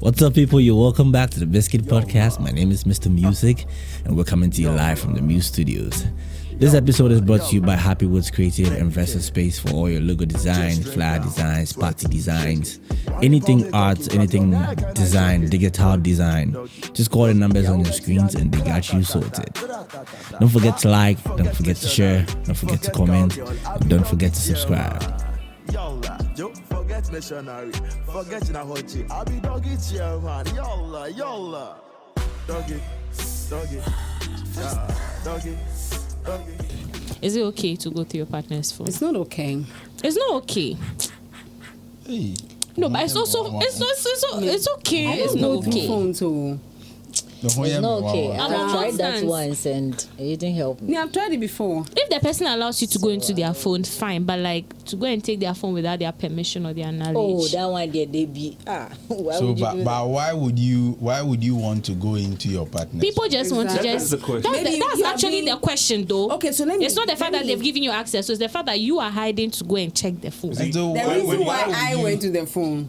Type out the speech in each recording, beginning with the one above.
What's up, people? You're welcome back to the Bskyt podcast. My name is Mr. Music, and we're coming to you live from the Muse Studios. This episode is brought to you by Happy Woods Creative and Versa Space for all your logo design, flyer designs, party designs, anything arts, anything design, digital design. Just call the numbers on your screens and they got you sorted. Don't forget to like, don't forget to share, don't forget to comment, and don't forget to subscribe. Forget missionary, forget Nahochi. I'll be doggy here, man. Yolla. Doggy. Yeah, doggy. Is it okay to go through your partner's phone? It's not okay. It's not okay. Hey, No, but it's also it's okay. It's not okay. Phone too. It's not okay. I'm I've tried that constant. once and it didn't help me. Yeah, I've tried it before. If the person allows you to go into their phone, fine. But like to go and take their phone without their permission or their knowledge. Oh, that one there, they be why so would you but do why would you want to go into your partner? People just want to Exactly. just. That's the question. That's actually the question, though. Okay, so let me. It's not the fact that they've given you access. So it's the fact that you are hiding to go and check the phone. And so The reason why I went to the phone.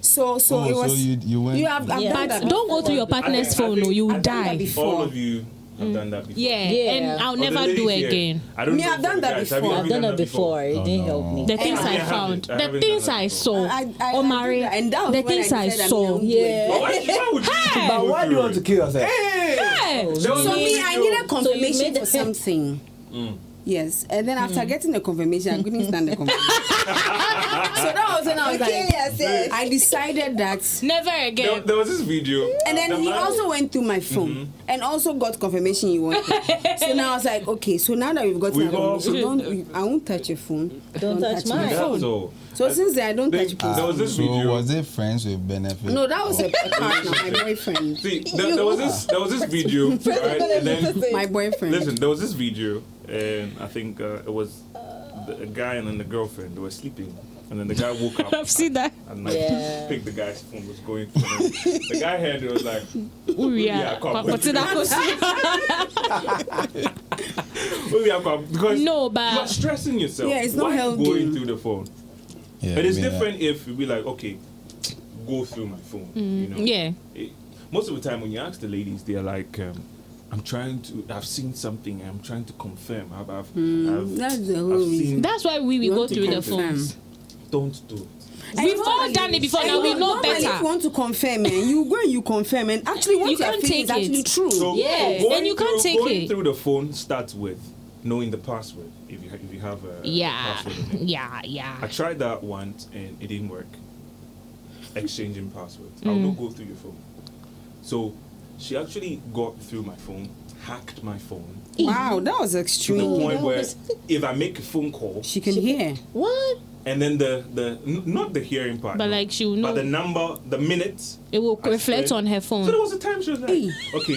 So it was. you went. You have Yeah. done But that don't go through your partner's phone or you will I've done that die. before. All of you have done that before. Yeah, Yeah. and I'll All the never do ladies it here, again. I don't Me, know I've for done the that guys. Have you before. ever I've done that before. It didn't help me. The things I I haven't- found, I the haven't things done that I before. saw, Omari, Omari, and that was the when things I decided I'm saw. not doing Yeah. But why would you Hey! go But why do you through want to it? kill yourself? Hey! There was So no me, I video. needed confirmation made for the- something. Yes, and then after getting the confirmation, I couldn't stand the confirmation. So that was when I was like, I decided that. Never again. There was this video. And then he also went through my phone and also got confirmation he wanted. So now I was like, okay, so now that we've got We've my all- confirmation, I won't touch your phone. Don't touch mine. That's all. So since then, I don't touch There people. was this So video. was it friends with benefit? No, that was a partner, my boyfriend. See, there was this video, right? And then My boyfriend. listen, there was this video, and I think it was a guy and then the girlfriend. They were sleeping, and then the guy woke up. I've seen that. And like Yeah. picked the guy's phone, was going through it. The guy heard it, was like, Yeah, because No, you are but stressing yourself. Yeah, it's not Why healthy. going through the phone. Yeah, But it's I mean, different if you be like, okay, go through my phone. You know. yeah. Most of the time when you ask the ladies, they're like, I've seen something. I'm trying to confirm. I've That's the whole I've reason. seen. That's why we You go want to through the confirm. phones. Don't do it. We've all done it before. Now we know Normally, if you better. want to confirm, man, you go and you confirm, and actually, what You you are can't feeling is take actually it. true. So Yeah, going and you can't through- take going it. through the phone starts with knowing the password. If you have a Yeah, password in it. I yeah. tried that once and it didn't work. Exchanging passwords. I'll not go through your phone. So she actually got through my phone, hacked my phone Wow, that was to the extreme. point where if I make a phone call She can hear. What? and then not the hearing part, But no, like she will but know. the number, the minutes. It will I reflect spent. on her So there phone. was a time she was like, Hey. okay,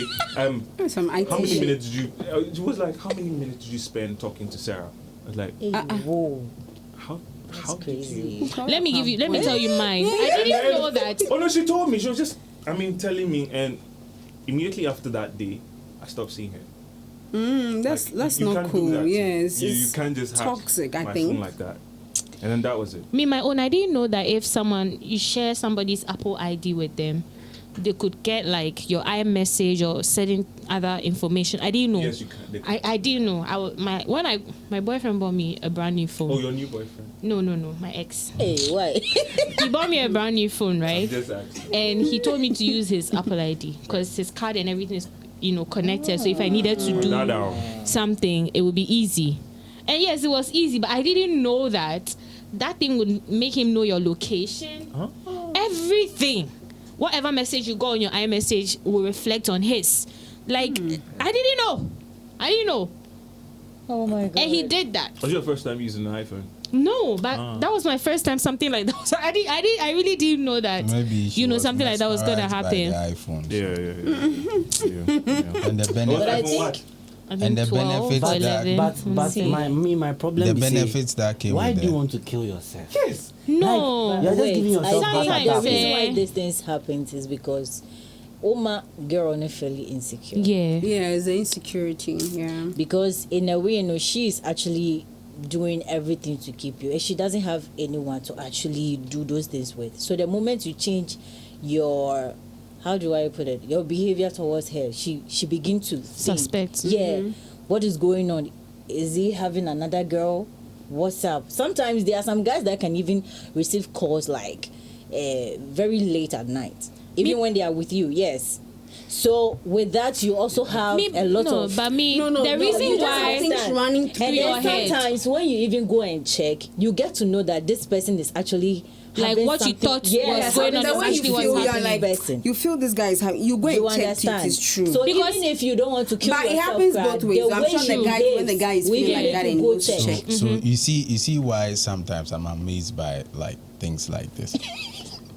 That's some IT how many shit. minutes did you? It was like, how many minutes did you spend talking to Sarah? I was like, Whoa. how did crazy. you? Let me tell you mine. I didn't know that. Oh no, she told me. She was just, telling me, and immediately after that day, I stopped seeing her. That's Like, you not can't do cool. that. Yes, you it's can't just hack toxic. I my think. phone like that. And then that was it. Me, my own, I didn't know that if you share somebody's Apple ID with them, they could get like your iMessage or certain other information. I didn't know. Yes, you can. They can. I didn't know. My boyfriend bought me a brand new phone. Oh, your new boyfriend. No, my ex. Hey, why? He bought me a brand new phone, right? Just asking. And he told me to use his Apple ID because his card and everything is, connected. So if I needed to Now do down. something, it would be easy. And yes, it was easy, but I didn't know that thing would make him know your location, everything. Whatever message you got on your iMessage will reflect on his. Like, I didn't know. Oh my god. And he did that. Was your first time using an iPhone? No, but that was my first time something like that. So I really didn't know that. Maybe she was something like that was gonna mesmerized by happen. the iPhone. Yeah. And the But I benefits, think I think And the 12 benefits or that- 11. But Let me see. my problem the is benefits that came why with do you that. want to kill yourself? Yes. No. Like, you're just giving yourself I heart think Sometimes, the attack. reason why eh, these things happens is because Oma girl is fairly insecure. Yeah. Yeah, it's the insecurity. Yeah. Because in a way, she's actually doing everything to keep you, and she doesn't have anyone to actually do those things with. So the moment you change your, how do I put it, your behavior towards her, she begins to think, Suspect. yeah, what is going on? Is he having another girl? What's up? Sometimes there are some guys that can even receive calls like very late at night, even when they are with you. Yes. So with that, you also have a lot of. But the reason why things running through and your then sometimes head. when you even go and check, you get to know that this person is actually Like having what you something- thought Yes, was going on the is way you actually feel, what's you're happening. like, person. you feel this guy is having. You go You and check understand? it is true. So Because- even if you don't want to kill But it yourself, happens Brad, both ways. the I'm way sure the she guy, when the guy is behaves, feeling even like if that, you and go goes check. to check. So you see why sometimes I'm amazed by like things like this.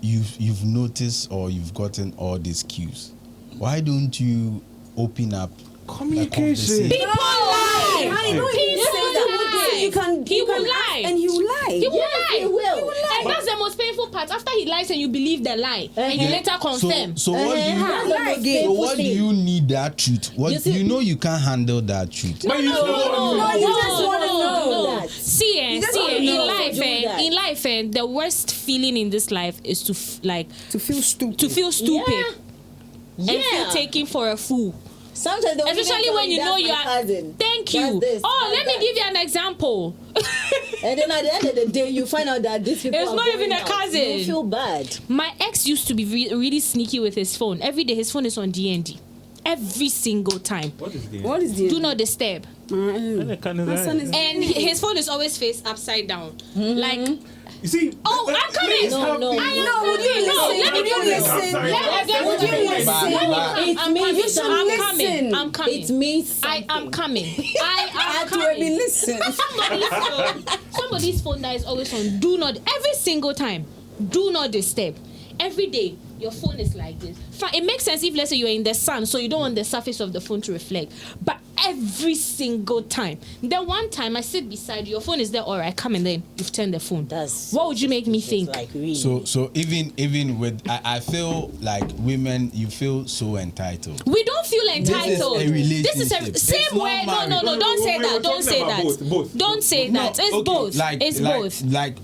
You've noticed or you've gotten all these cues. Why don't you open up Communication. People lie. I know he People says that. lie. You can. He you will can lie. and he will lie. He will Yes, lie. he will. And that's the most painful part. After he lies and you believe the lie, and you later confirm. So what do you That's the most so painful what do thing. you need that truth? What You see- you know you can't handle that truth. But you No, you just wanna know that. See, You just wanna in know. life, Do that. in life, the worst feeling in this life is to To feel stupid. to feel stupid Yeah. and feel taken for a fool. Sometimes they'll even Especially tell when you that's know my you are. cousin. Thank That's you. this, Oh, that's let me that. give you an example. And then at the end of the day, you find out that these people It's are not even going a out. cousin. You feel bad. My ex used to be really sneaky with his phone. Every day his phone is on DND. Every single time. What is the What is the? Do not disturb. My son is. And his phone is always face upside down. Like, You see? oh, I'm coming. No, no. I am No, would you coming. No, listen? let me Would you give you listen? Let me get Would to you the point. listen? Let me But- come. It I'm means coming. something. I'm Listen. coming. I'm coming. It means something. I am coming. I am To be coming. listen. Somebody's phone that is always on do not, every single time, do not disturb. Every day your phone is like this. Fine, it makes sense if let's say you're in the sun, so you don't want the surface of the phone to reflect. But every single time, then one time I sit beside you, your phone is there, all right, come and then you've turned the phone. That's What would you make me think? like really. So even with I feel like women, you feel so entitled. We don't feel entitled. a relationship. This is a It's same not way. No, marriage. don't say We're that. Don't talking say about that. both. Don't say No, that. It's okay, both. It's both.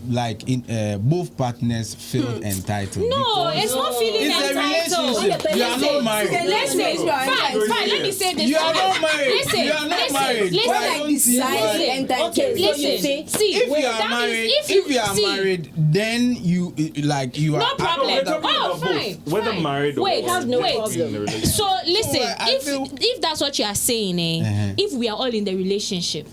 Like in both partners feel entitled. No, because it's not feeling it's a entitled. relationship. You are not married. Listen, fine. Let me say this. You are not married. Listen, You are not listen, married. listen. Why don't you Decide say- and Okay, so you Listen, see, see, If you that are married, means if you are see, married, then you like you are. No problem. We're talking Oh, about fine, both. Whether fine. married or Wait, just no being problem. in a relationship. So listen, Well, I feel- if that's what you are saying, if we are all in the relationship,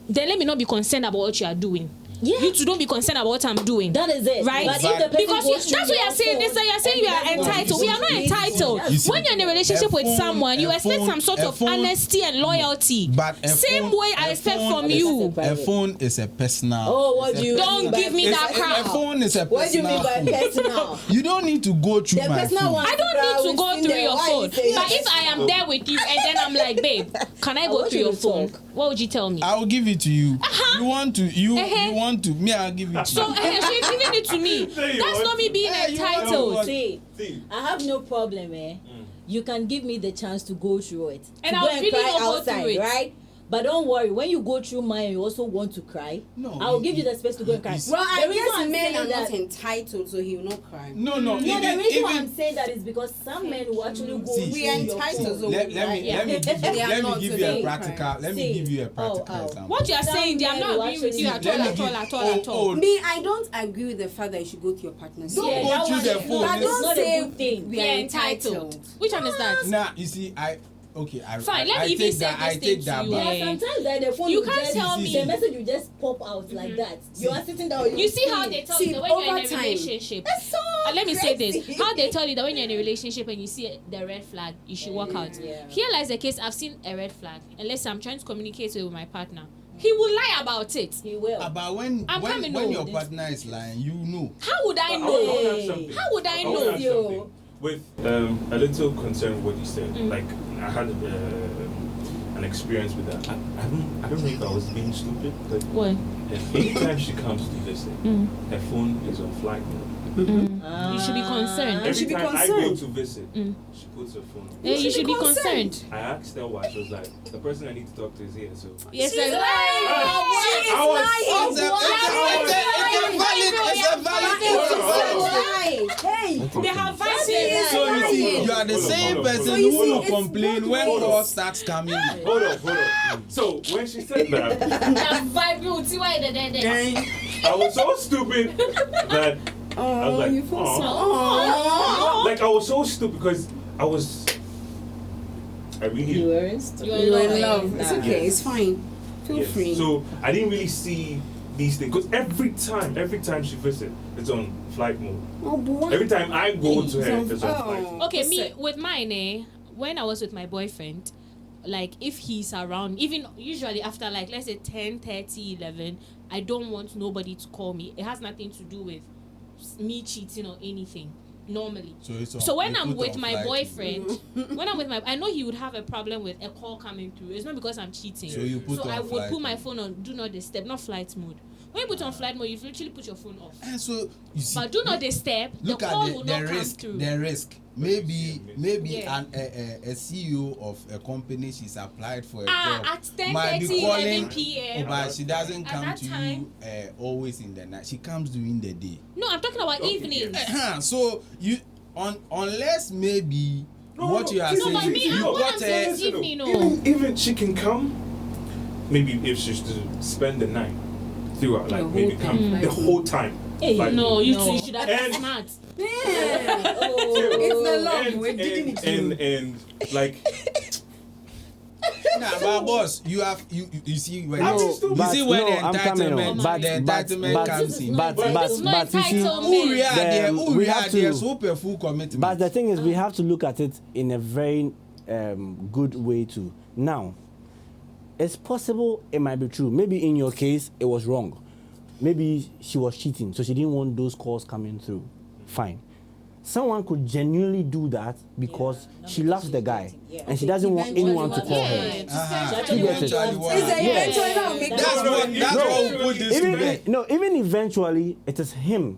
then let me not be concerned about what you are doing. Yeah. You two don't be concerned about what I'm doing. that is it. Right? But if the person Because goes that's what through you're saying. your This you're saying phone you are and that's entitled. We are not what- entitled. You see, When you're in a relationship with a phone- someone, you a expect phone- some sort a of phone- honesty and loyalty. But a Same phone- way I a expect phone from is- you. A phone is a personal. Oh, what it's do a you personal- Don't give me that It's a- crap. A phone is a personal. What do you mean by phone. personal? You don't need to go through The my personal phone. one. I don't need to go through your phone. But if I am there with you and then I'm like, babe, can I go want through you your to phone? talk. What would you tell me? I will give it to you. You want to you Uh-huh. you want to me. I'll give it to So you. she's giving it to me. There you That's are. not me being Yeah, you are. entitled. See, See. I have no problem, You can give me the chance to go through it. And to I'll go and really cry not go outside, through it. right? But don't worry, when you go through mine, you also want to cry. No, I will you- give you the space to go and cry. Well, I The reason guess I'm men saying are that- not entitled, so he will not cry. No. No, the even- reason why even- I'm saying that is because some men will actually go See, through we are your entitled, phone. so let me Yeah. let me They are let me not give you today. a practical. Let me See. give you a practical Oh. example. What you are saying, I'm not agreeing with you at all, Let me at all, give- at all, at all. Me, I don't agree with the fact that you should go to your partner's Don't phone. go that through one the is phone. not- But it's don't not a say good thing. we We are are entitled. Which one is that? Now you see, I Fine, let I me even take say that. this I thing take to that you, back. Yeah, sometimes that the phone You will can't just, tell me. the message will just pop out like that. You are sitting down. You see how they tell you See, that when you're in a over time- relationship. That's so Let me say this. crazy. How they tell you that when you're in a relationship and you see the red flag, you should walk out. Yeah. Here lies the case. I've seen a red flag. Unless I'm trying to communicate with my partner, he will lie about it. He will. But when I'm coming when your home. partner is lying, you know. How would I I know? wanna ask something. How would I wanna know? ask Yo. something. With a little concern with what you said, like I had an experience with that. I don't know if I was being stupid, but What? anytime she comes to visit, her phone is on flight mode. You should be concerned. Every should be time I concerned. go to visit, she puts her phone on. You should be concerned. concerned. I asked her why. She was like, the person I need to talk to is here. So Yes, She's sir. lying. She is I was- lying. Hey, They have She vices. is So you see, lying. you are the Hold on, same hold on, person hold on. who So you will see, it's complain both when ways. calls starts coming. hold on. So when she said that, That vibe, you see why they're I was so stupid that I was like, You feel so. "Aw." Aww. Like I was so stupid because I really you were in You're You're in in love. love. It's okay. Yes. It's fine. Feel yes. free. So I didn't really see these things because every time she visits, it's on flight mode. Oh boy. Every time I go to her, it's on flight mode. Okay, me Listen. with mine, when I was with my boyfriend, like if he's around, even usually after like let's say 10, 30, 11, I don't want nobody to call me. It has nothing to do with me cheating or anything. Normally. So when you I'm put with on my flight boyfriend, I know he would have a problem with a call coming through. It's not because I'm cheating. So you put on I would flight put my mode. phone on do not disturb, not flight mode. When you put on flight mode, you literally put your phone off. And so you see, But do not disturb. look the call at will the not come risk. through. The risk. Maybe Yeah. a CEO of a company she's applied for a at job might be 10:30, calling, 11 p.m. but she doesn't At come that to time- you always in the night. She comes during the day. No, I'm talking about Okay, evenings. So you unless maybe No, what no, you are no, No, but saying, me, you what I'm got saying a is evening, no. Even she can come. Maybe if she's to spend the night throughout, like The maybe whole come time. the whole time. Hey, Flight No, mode. you No. two should have been And- smart. It's the love. And- We're digging it you. and like Nah, but boss, you see where No, you but see where no, the I'm coming entitlement, on. But- the entitlement comes in. but This is not you see, entitlement. Who we are there? Then Who we we have are there? to- Super full commitment. but the thing is, we have to look at it in a very good way too. Now, it's possible it might be true. Maybe in your case, it was wrong. Maybe she was cheating, so she didn't want those calls coming through. Fine. Someone could genuinely do that because Yeah, she not loves because the she's guy dating, yeah. and she doesn't want anyone to call Yeah. her. She Uh-huh. actually You wants get to it. have It's fun. the Yeah. eventually that will make that's that. what we put this Even together. even eventually, it is him.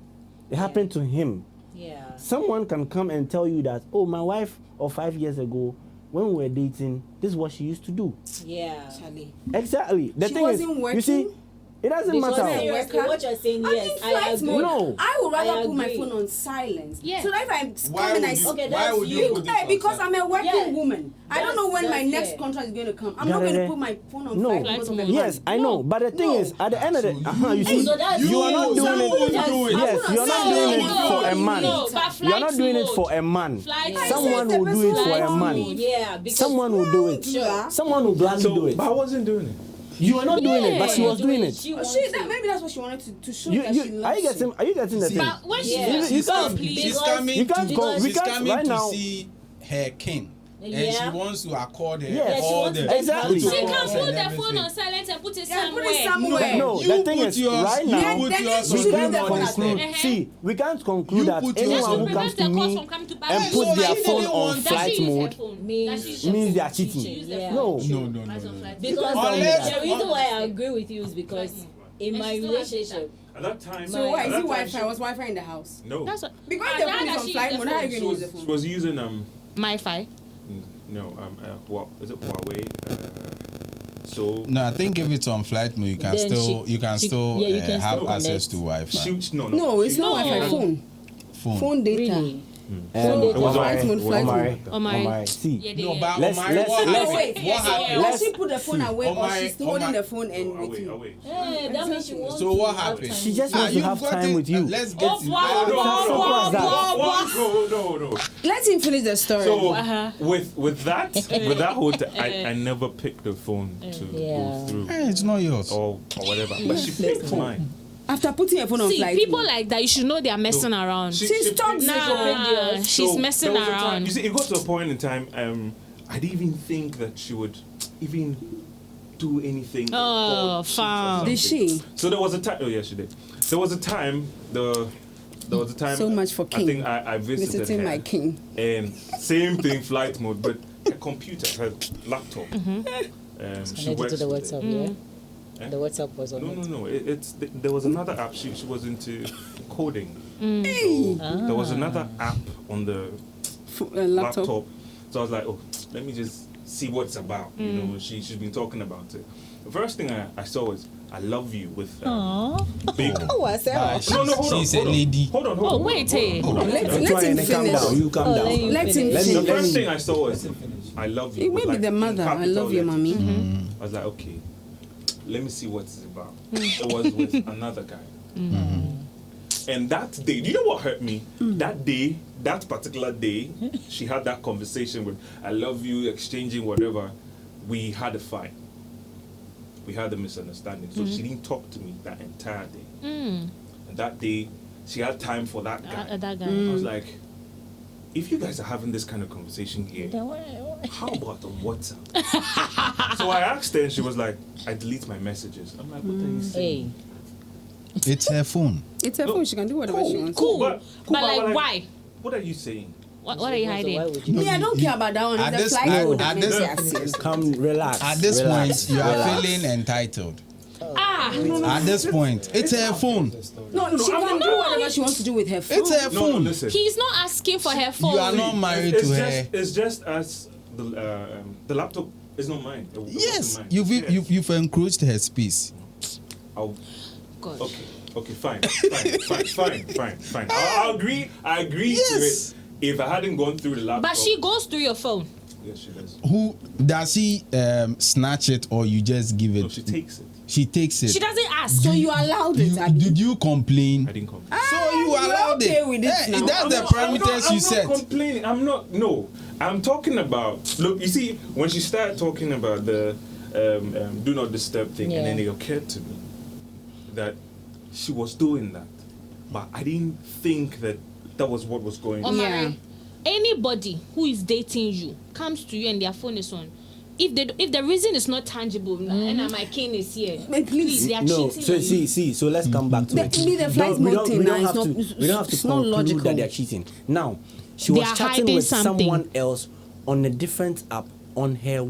It happened to him. Yeah. Someone can come and tell you that, oh, my wife of 5 years ago, when we were dating, this is what she used to do. Yeah. Charlie. Exactly. The She thing is, wasn't you see, working? it doesn't Because matter. seriously, what you're saying, I'm yes, in I flight agree. mode. No. I would rather I put my agree. phone on silence. Yeah. So that if I'm Why coming, would I you? Okay, Why that's would you you. put this Hey, on because silent? I'm a working Yeah. woman. I don't know when my That's next fair. contract is going to come. I'm not Got going it. to put my phone on No. flight because of the Yes, I know. But the thing No. is, at the end of the So you see, So that's you are not you. doing So it. you do it. Yes, I you're not put on doing it silent. for a man. No, but You're flight not doing it mode. for a man. Flight Someone mode. will do it for a Flight man. mode. Yeah, because Someone will do it. Sure. Someone will gladly do it. but I wasn't doing it. You are not doing it, but she was doing it. She Oh, wants shit, to. maybe that's what she wanted to show that she Are loves you getting? Are you getting the See, thing? But when she Yeah. says She's no, coming. please. She's Because- coming. You can't to, go- we she's can't coming right to now. see her king, and Yeah. she wants to accord her Yes. all she wants the to- Exactly. She protocols can and put the everything. phone on silent and put it Yeah, put it somewhere. somewhere. No, You the thing put is, yours- right you now, put then yours you we should on leave can't the phone at conclude. home. See, we can't conclude You that put anyone yours who on- comes to Prevent the calls me from coming to back. and So put like their she phone didn't on want- Does she flight use her mode phone? Means- Does she use means her they are phone? cheating. She use her Yeah. phone. No. No. That's on flight. Because Unless- the reason why I agree with you is because in And my she still has relationship, At that time, So why at is that it time, Wi-Fi? Was Wi-Fi in the house? No. That's what. Because Ah, the now phone that is on she flight use mode, the how are you phone. going to use the She phone? was using Mi-Fi. no is it Huawei? So No, I think if it's on flight mode, you can Then still she- you can she- still yeah, you can have still access connect. to Wi-Fi. she No, it's not No. Wi-Fi. Phone. Phone data. really, It was Flight on mode, flight mode. Omari. See, Yeah, No, yeah. but Let's- Omari, let's- what let's- happened? Wait, What yes, happened? Or she put the phone away, or Omari- she's still holding Omari- the phone and with you. away. yeah, that means she wants. So to what have happened? time She just with wants to you've have got time it. with you. Let's get Oh, it. wow, It's as simple as that. No. Let him finish the story. So Uh-huh. with that whole I never picked the phone to Yeah. go through Hey, it's not yours. or whatever, but she picked mine. After putting her phone on See, flight people mode. like that, you should know they are messing around. She She's picked- toxic. Nah, she's So, messing there was a time- around. You see, it got to a point in time. I didn't even think that she would even do anything. Oh, or cheat or fam. Did something. she? So there was a time. Oh yeah, she did. There was a time. There was a time. So much for I king. think I visited Visiting her, my king. and same thing, flight mode, but her computer, her laptop. She Connected works to the with WhatsApp, it. yeah. The WhatsApp was on it. No. There was another app. She was into coding. Hey. There was another app on the laptop. So I was like, oh, let me just see what it's about. You know, she's been talking about it. The first thing I saw was I love you with big. What's that? No, hold on. She's a lady. Hold on. Oh, wait, hey. Let him finish. Calm down. You calm down. Let him Let me- The finish. first thing I saw was I love you. It may with, be the in mother. I capital love you, letters. mommy. I was like, okay, let me see what it's about. It was with another guy. And that day, you know what hurt me? That particular day, she had that conversation with, I love you, exchanging whatever. We had a fight. We had a misunderstanding. So she didn't talk to me that entire day. And that day, she had time for that guy. That guy. I was like, if you guys are having this kind of conversation here, how about on WhatsApp? So I asked her and she was like, I delete my messages. I'm like, what are you saying? It's her phone. It's her phone. She can do whatever she wants. Cool. But Like, why? What are you saying? What are you hiding? Me, I don't care about that one. At It's this- the flight mode at that this- makes it serious. Come, relax. At this relax, point, you are relax. feeling entitled. Ah, At this point, it's her phone. No, she can do whatever she wants to do with her phone. It's her No, phone. listen. he's not asking for her phone. You are not married It's to just, her. it's just as the laptop is not mine. It wasn't Yes, mine. you've encroached her space. I'll, Gosh. okay, fine. I'll agree. I agree Yes. to it. If I hadn't gone through the laptop. But she goes through your phone. Yes, she does. Who does she snatch it or you just give it? No, she takes it. She takes it. She doesn't ask. So you allowed it, Abby. Did you complain? I didn't complain. So you you're allowed okay it. with it now. That's the parameters you set. I'm not complaining. I'm not. No, I'm talking about. Look, you see, when she started talking about the do not disturb thing, and then it occurred to me that she was doing that, but I didn't think that was what was going on. Yeah. Anybody who is dating you comes to you and their phone is on. If the reason is not tangible and my king is here, But please. they are No, cheating. so on you. see, so let's come back to it. The flight mode thing we now don't is have not- to, we don't have to it's not conclude logical. that they're cheating. Now, she They was are chatting hiding with something. someone else on a different app on her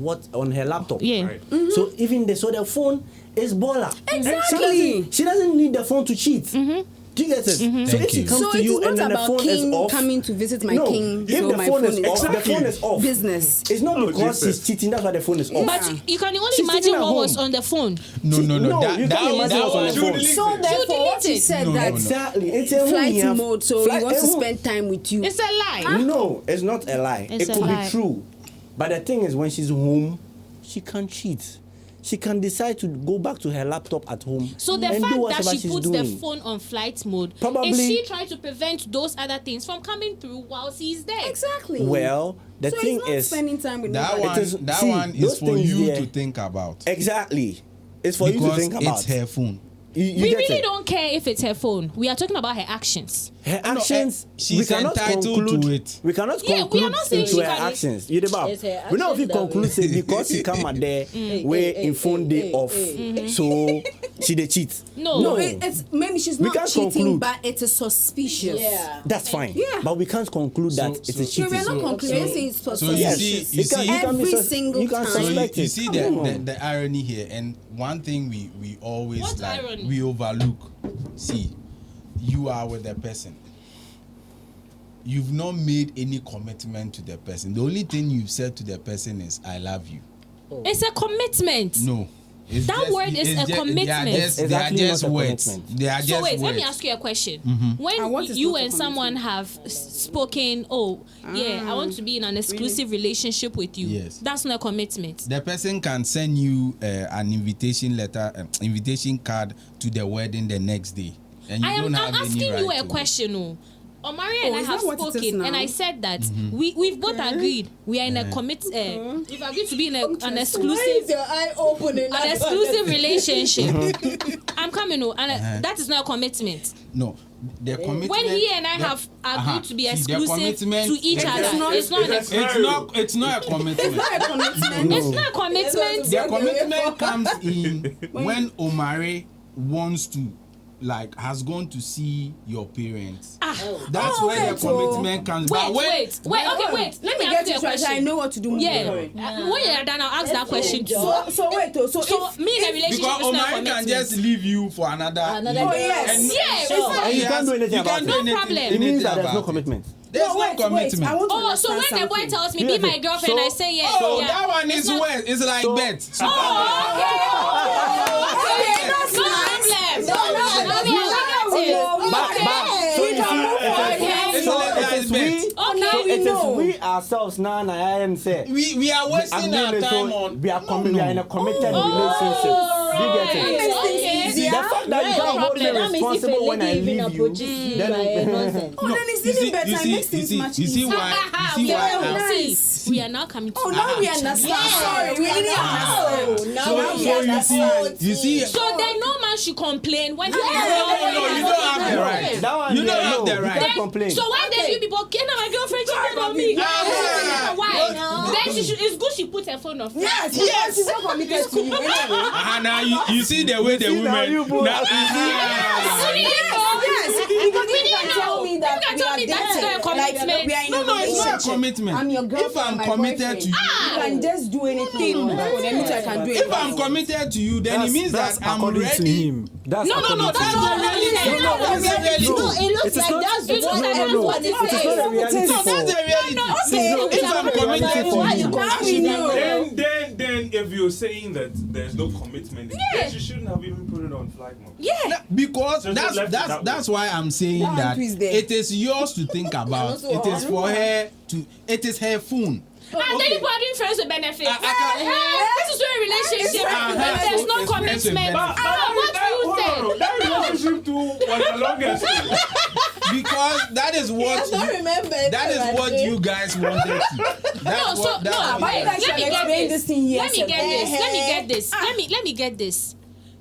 laptop. Yeah. Right. So even so the phone is baller. Exactly. She doesn't need the phone to cheat. Do you get it? So Thank if she you. comes So to it you is and not then the about phone is king off, coming to visit my no, king. if So the my phone is off, the Exactly. phone is off. Business. It's not Oh, because Jesus. she's cheating. That's why the phone is off. But you can only She's imagine sitting at what was home. on the phone. No. you can't imagine what's on the She phone. would delete So it. therefore, what she deleted. said No, that no. Exactly. It's a flight woman. mode, so he wants to spend time with you. It's a lie. No, it's not a lie. It's it a could lie. be true. But the thing is, when she's home, she can cheat. She can decide to go back to her laptop at home. So the and do fact that whatever she she's puts doing. the phone on flight mode, Probably- is she trying to prevent those other things from coming through while she's there? Exactly. Well, the so thing he's not is, spending time with That nobody. one, is- that see, one is those for things you there- to think about. exactly, it's for you Because to think about. it's her phone. You We get really it? don't care if it's her phone. We are talking about her actions. Her actions. she's we cannot entitled conclude, to it. We cannot Yeah, we are conclude not saying into she her can- actions. You know, It's her we know if actions you that conclude we- say because she come at there where in phone day off, so she dey cheat. No. No, it's maybe she's We not can't cheating, conclude. but it is suspicious. Yeah. That's fine. Yeah. But we can't conclude that it's a So cheating. we are not concluding. We're saying it's So you suspicious. see, you It can- see, you can be Every sus- single you can time. so suspect you it. see Come on. the irony here, and one thing we always What like irony? we overlook. See, you are with the person. You've not made any commitment to the person. The only thing you've said to the person is "I love you." It's a commitment. No. It's That word is a commitment. They are It's just actually not a words. commitment. They are So just wait, let me words. ask you a question. And When what is you not a and someone have spoken, oh yeah, I want to be in an exclusive relationship with you. Yes. That's not a commitment. The person can send you an invitation letter, invitation card to the wedding the next day, and you I'm don't have any asking right you a to it. question. Omari and I is have that what it is spoken, now? and I said that we've both agreed we are in a we've agreed to be in an Why is exclusive your eye opening? an exclusive relationship. I'm coming, and that is not a commitment. No, the commitment. When he and I have agreed to be See, the exclusive commitment- to each other, it's not it's a It's not a commitment. it's not a commitment. The commitment comes in when Omari wants to has gone to see your parents, Oh. that's where the commitment comes. But when, Wait. Let me ask you a question. I know what to do. When you're done, I'll ask that question too. So wait, so So me in a relationship because is not Omari can commitment. just leave you for another. Girl. yes. And- Yeah, Sure. it's And you can't do anything about it. No problem. It means that there's no commitment. There's no wait, commitment. I want to Oh, so when understand the boy something. tells me be my girlfriend, I say yes. Oh, yeah. that one is It's not- worse. It's like So- bet. Oh, okay. that's No nice. problem. So you see, It's like it is bet. we. Okay. So we it know. is we ourselves now. And I am saying. We are wasting our time on. We are in a committed relationship. Do you get it? Makes things easier. The fact that you can't hold me That means if a responsible when I lady even leave you, approaches you then by nonsense. Oh, then it's even better. It makes things much you see easier. why? Nice. We are now coming to Oh, now we understand. Sorry, we didn't understand. You see. So then no man should complain when No, you don't have the right. that one, You don't yeah, have no, the you right. can't complain. So why then you people get my girlfriend cheated on me? Why? Then it's good she put her phone off. Yes, she's not committed to you. Anyway. Now you see the way the see now women. you both Now, Yes, because you can tell me that You can tell me that's not a commitment. we are in No, a no, it's not a relationship. commitment. I'm your girlfriend. If I'm my committed boyfriend. to you, You can just do anything. Oh, then I can do it. if I'm committed to you, then it means that's that I'm according ready. to him. That's No, according to that's him. not reality. No, it looks It is like not- that's it looks what like everyone that's is what it It is saying. not a reality No, that's for. the reality. Okay. If I'm committed to Why you, you Now we know. Then if you're saying that there's no commitment, then you shouldn't have even put it on flag mode. Yeah. because Just left it that that's why I'm saying That that one is there. it is yours to think about. also It is for her to. It is her phone. And then people are doing friends with benefits. I can't- This is where a relationship. Uh-huh. If there's no It's friends with commitment. benefits. What do you say? That relationship too was the longest. Because that is what that is what you guys wanted to. That's what that's what you guys- Let me get this thing here. Let me get this. Let me get this.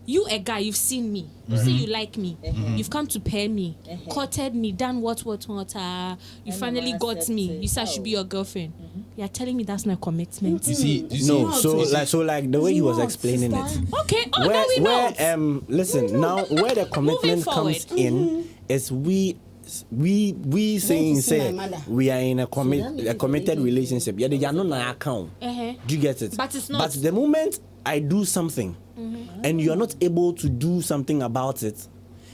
You a guy, you've seen me. You see you like me. You've come to pay me, courted me, done what. You finally I'm got me. accepted. You said I should be your girlfriend. You're telling me that's not commitment. You see, No, so like the way he was explaining it. Okay. Oh, now we know. Listen, now where the commitment comes in is we saying see say my mother. we are in a committed relationship. Yeah, they are not an account. Do you get it? But it's not. But the moment I do something and you are not able to do something about it,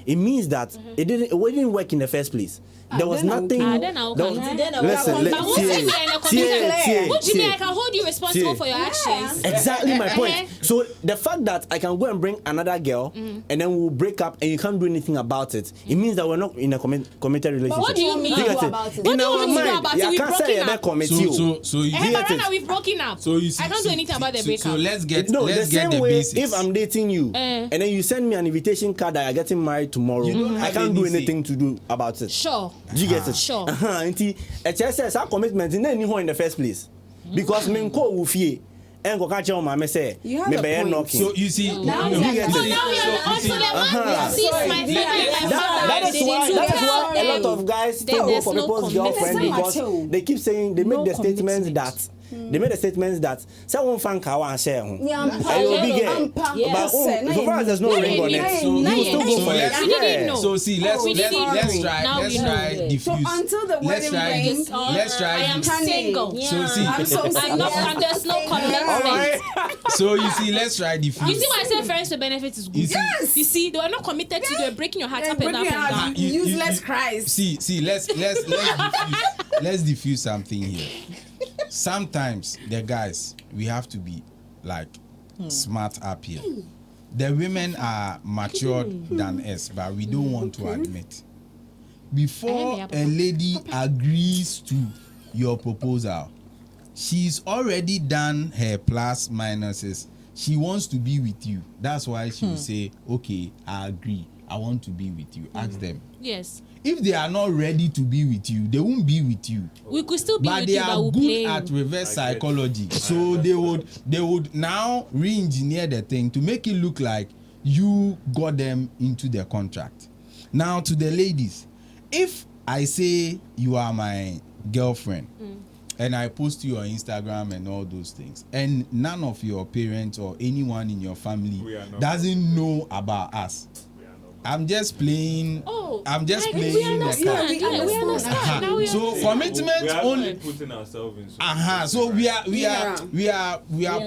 it means that it didn't work in the first place. There was then I will nothing. come. Then I will there come. was- Then I will Listen, come. But what if you're in a commitment? What do you mean I can hold you responsible for your actions? Exactly my point. Uh-huh. So the fact that I can go and bring another girl and then we'll break up and you can't do anything about it, it means that we're not in a committed relationship. what do you mean? get do it? about it? What In do you our want me to do mind, about it? yeah, I We've can't say broken you're up. commit So you. you But get right it? now we've broken up. So you see, I can't do anything about the breakup. So let's get No, let's the get same the way basics. if I'm dating you and then you send me an invitation card that you're getting married tomorrow, You don't I have can't do any say. anything to do about it. Sure. Do you get it? Sure. Auntie, HSS our commitment in any in the first place. Because me nko wo fie and go catch your mama say You have me a be point. knocking. So you see, Now you get So it. now we are on to the one who sees my family and That is why a lot of guys still go there's for no people's commitment. girlfriend because they keep saying they make the statements that say one fan ka wan share ho. And you'll be gay. But so far as there's no ring on it, you will still go for it. We didn't know. So see, let's We didn't know. Now let's we try know. diffuse. So until the let's wedding try rings, let's I try am diffuse. single. So see, I'm so I'm not. sorry. There's no All commitment. right. so you see, let's try diffuse. You see why I say friends with benefits is good? You see- Yes. You see, they are not committed to. They're breaking your heart up and Breaking up and your heart. down. Useless cries. See, let's diffuse something here. Sometimes the guys we have to be like smart up here. The women are matured than us, but we don't want to admit. Before a lady agrees to your proposal, she's already done her plus minuses. She wants to be with you. That's why she will say, okay, I agree. I want to be with you. Ask them. Yes. If they are not ready to be with you, they won't be with you. We could still be But with they you, but are we'll good play at you. reverse psychology. So they would now re-engineer the thing to make it look like you got them into the contract. Now to the ladies, if I say you are my girlfriend and I post you on Instagram and all those things, and none of your parents or anyone in your family We are not doesn't know about us, I'm just playing. Oh, I'm just we playing the understand. card. Yeah, we understand. Now we So understand. commitment we are only. putting ourselves in. So we are We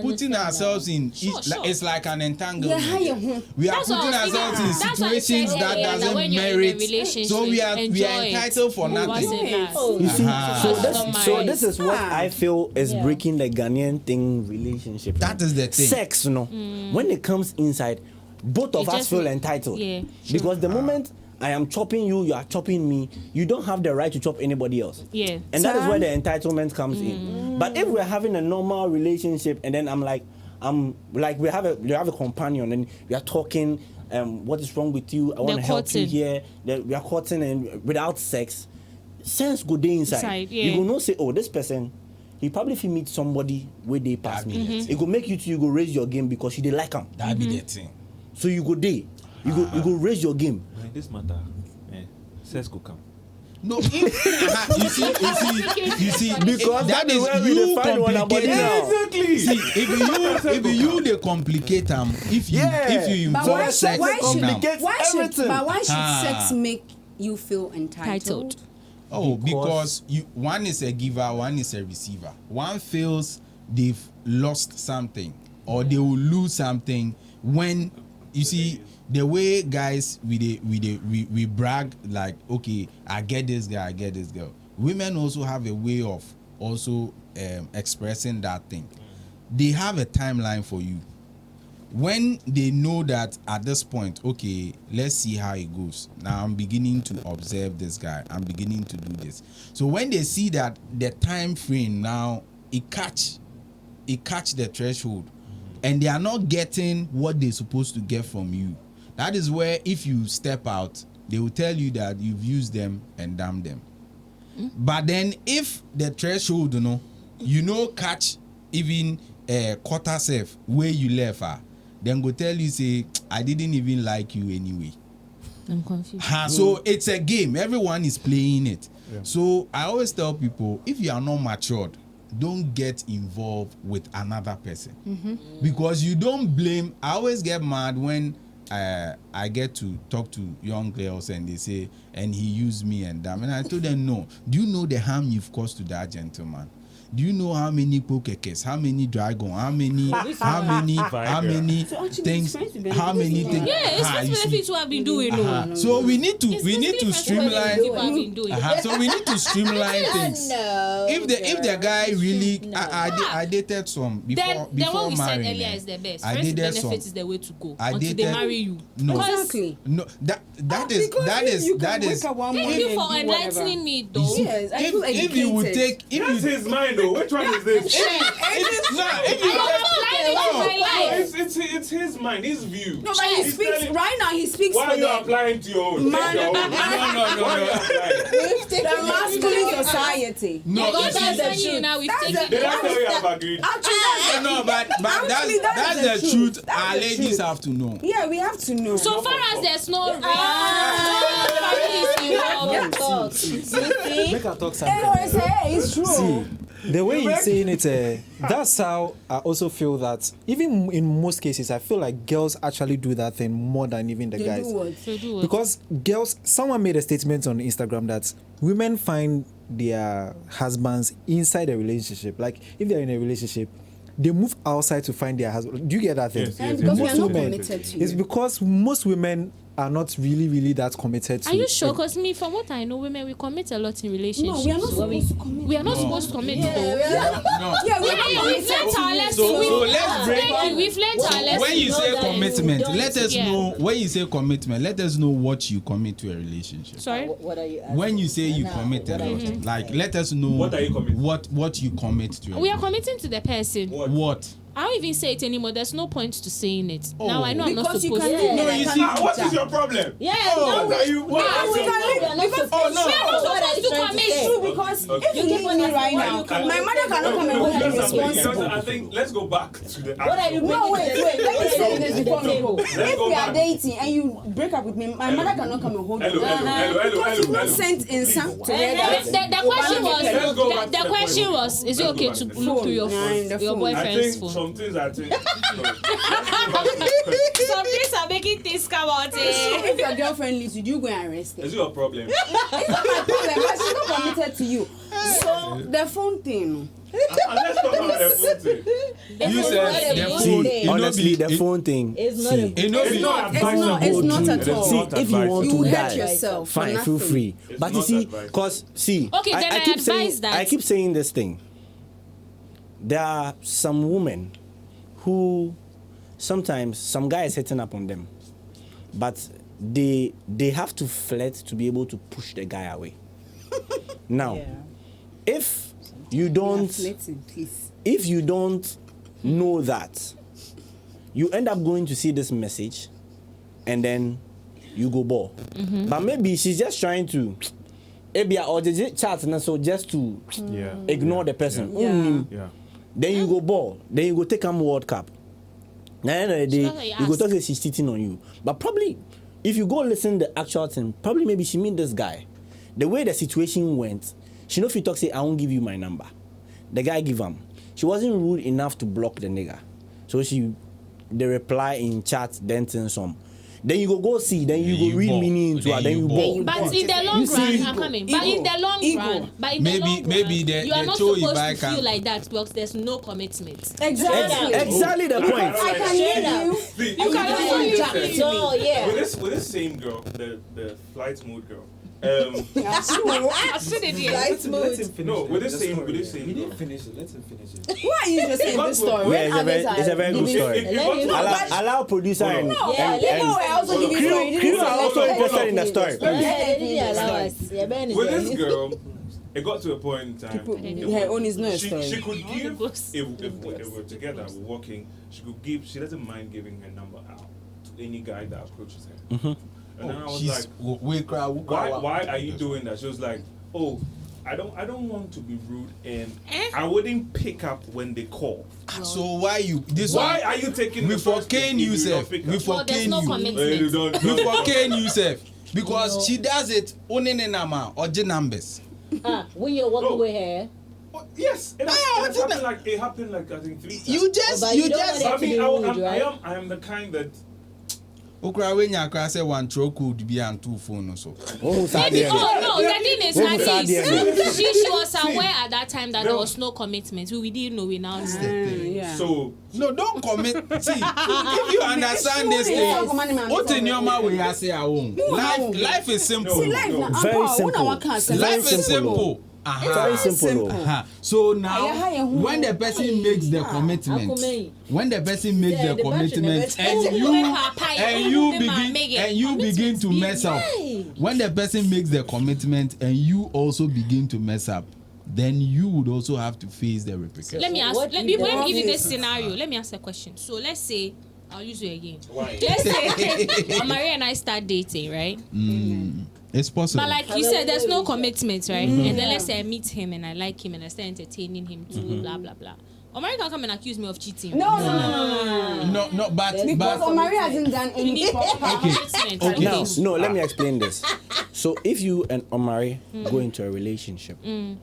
putting understand ourselves in. Sure, sure. It's like an entanglement. Yeah. We are That's what putting I was ourselves in thinking. That's what I situations said that earlier, that doesn't when you're in a merit. relationship, So we are enjoy entitled for it. nothing. What's in that? Oh, You see, Uh-huh. so this is what I feel is Yeah. breaking the Ghanaian thing relationship. That is the thing. Sex, no. When it comes inside, both of It us just- feel entitled. yeah, Because the moment I am chopping you, you are chopping me, you don't have the right to chop anybody else. Yeah. And that is where the entitlement comes in. But if we're having a normal relationship and then we have a companion and we are talking, what is wrong with you? I want to help you courting. here. We are courting and without sex, sense go day inside. Yeah. You will not say, oh, this person, he probably if he meet somebody where they pass me. It will make you go raise your game because you dey like him. That be the thing. So you go day. You go raise your game. In this matter, sex could come. No, you see, Because that that is is where we you define one body complicate. now. Exactly. See, if you they complicate if you But why involve sex should now. complicate everything? why should Ah. sex make you feel entitled? Titled. Oh, because one is a giver, one is a receiver. One feels they've lost something or they will lose something when you see the way guys we brag like, okay, I get this guy, I get this girl. Women also have a way of also expressing that thing. They have a timeline for you. When they know that at this point, okay, let's see how it goes. Now I'm beginning to observe this guy. I'm beginning to do this. So when they see that the time frame now, it catch the threshold, and they are not getting what they're supposed to get from you. That is where if you step out, they will tell you that you've used them and damned them. But then if the threshold, catch even a quarter self where you left her, then go tell you say, I didn't even like you anyway. I'm confused. So it's a game. Everyone is playing it. Yeah. So I always tell people, if you are not matured, don't get involved with another person. Because you don't blame. I always get mad when I get to talk to young girls and they say, and he used me and them. And I told them, no. Do you know the harm you've caused to that gentleman? Do you know how many pokekes, how many dragon, how many things, how many things? Yeah, it's benefits what I've been doing. So we need to streamline. So So we need to streamline things. No, If the guy really, I dated some before the one we said marrying. earlier is the best. I Friends with dated some. benefits is the way to go I until they dated- marry you. No. Exactly. No, that is. Thank you for enlightening me, though. Yes, I feel If you would educated. take, if That's you his mind, though. Which one is this? It's his mind, his view. No, but he He's speaks telling- right now. He speaks Why for are you the applying to your own? Take your own. no. masculine society. No, Because you see, I'm telling you now, we've taken Did I tell you I've agreed? Actually, no, but Actually, that's the truth. That's Our the ladies truth. have to know. yeah, we have to know. So far as there's no family is involved. Make her talk something. It's true. See, the way you're saying it, that's how I also feel that even in most cases, I feel like girls actually do that thing more than even the They guys. do what? Because girls, someone made a statement on Instagram that women find their husbands inside a relationship. Like if they're in a relationship, they move outside to find their husband. Do you get that thing? Yes, And because we are Most not women, committed to it's you. because most women are not really that committed to Are you sure? Because me, from what I know, women we commit a lot in relationships. No, we are not supposed to commit. We are not supposed to commit. though. No. Yeah, we are not We've committed learned to our you. lesson. So let's break. Thank you. We've learned our lesson. When you say that commitment, don't- let us Yeah. know. When you say commitment, let us know what you commit to a relationship. Sorry. What are you asking? When you say you Now, commit a what are you lot, trying to like say? let us know What are you committing? what you commit to. We are committing to the person. What? I don't even say it anymore. There's no point to saying it. Now I know I'm not Because supposed you can to. do No, that. you Can see, do What that. is your problem? Yeah, Oh, no, are you? What Ah, is we your can problem? live- we are not because- supposed we are not What supposed are you to trying commit. say? True, because Okay. if you leave me right now, Okay. my mother cannot come and hold me responsible. I think let's go back to the. What are you actual- No, wait. Let me What say are this you before we doing? go. Let's If go we are back. dating and you break up with me, my mother cannot come and hold you. Hello. Because you not sent in some together. The question was. Let's go back to The the question point. was: is it Let's okay go to back to look through your Phone. Nah, in the your phone. I boyfriend's think phone? some things I think. Let's go back to the question. Some things are making things come out. If your girlfriend leaves you, do you go and arrest her? Is it your problem? It's not my problem, but she's not committed to you. So the phone thing. Let's talk about the phone thing. You said the phone. See, Honestly, the phone thing. It's not see, a It no be. It's not at all. See, if you want You to will hurt die, yourself for fine, feel nothing. free. It's But you not see, advice. cause see, Okay, then I keep saying, advise that- I keep saying this thing. There are some women who sometimes some guy is hitting up on them, but they have to flirt to be able to push the guy away. Now, Yeah. if you don't. Flirting, please. If you don't know that, you end up going to see this message and then you go ball. But maybe she's just trying to or the chat and so just to Yeah. ignore the person. Yeah. Yeah. Then you go ball. Then you go take him World Cup. Then at the end of the She knows day, that you you go asked. talk that she's cheating on you. But probably if you go listen the actual thing, probably maybe she meet this guy. The way the situation went, she know if you talk say I won't give you my number. The guy give him. She wasn't rude enough to block the nigga. So the reply in chat, then some. Then you go see, then you Then go you read ball. meaning into Then her, then you you ball. ball. But in the long You see, run, I'm coming. But in the long Ego. run, but in the long run, Maybe the- you are the not show supposed Ibai to can- feel like that because there's no commitment. Exactly. Exactly the point. I can hear you. See, You can also with chat this- to So with yeah. this same girl, the flight mode girl. I should have did. No, with this same He girl. didn't finish it. Let him finish it. Why are you just saying this story? Yeah, it's a very good story. If you go to Allow producer and Yeah, let No, I also give you story. You Crew didn't are say also let me interested finish. in the story. Yeah, they didn't allow us. Yeah, Ben is with there. this girl, it got to a point in time. Her own is not a She story. could give books. if we're together, we're walking. She could give. She doesn't mind giving her number out to any guy that approaches her. And then I was like, why are you doing that? She was like, oh, I don't want to be rude, and I wouldn't pick up when they call. So why you this Why one? are you taking We the for first cane if you you don't sef. pick We up? for Well, there's cane no you. commitment. Don't- We for cane you sef. Because she does it only in nama or J numbers. When you're walking No. with her, Oh, yes, it happened like I think 3 times. You just But you you don't just want I mean, Rude, right? I am the kind that okra when you cry say one throw could be and two phone so. Oh, sad Maybe, there. no, the thing is, What at was that least there? she was aware at that time that there No. was no commitment. We didn't know, we now know. Yeah. so No, don't commit. See, if you understand this Yes. thing, what in your mind we are say I won't. Life is simple. No. Life na Very ampa, simple. una waka asem. Very Life is simple. simple. Very simple. So now, Ayaha, when the person makes the commitment, Akume. when the person makes Yeah, the the commitment, bachelor, and you begin to mess up. When the person makes the commitment and you also begin to mess up, then you would also have to face the repercussions. Let me ask. What Let you me don't give you do- this scenario. Let me ask a question. So let's say I'll use you again. why? Let's say Maria and I start dating, right? It's possible. But like you said, there's no commitment, right? And then let's say I meet him and I like him and I start entertaining him too, blah blah blah. Omari can come and accuse me of cheating. No. no, but Because Omari hasn't done You need any proper proper. commitment. Okay. Now, no, let me explain this. So, if you and Omari go into a relationship and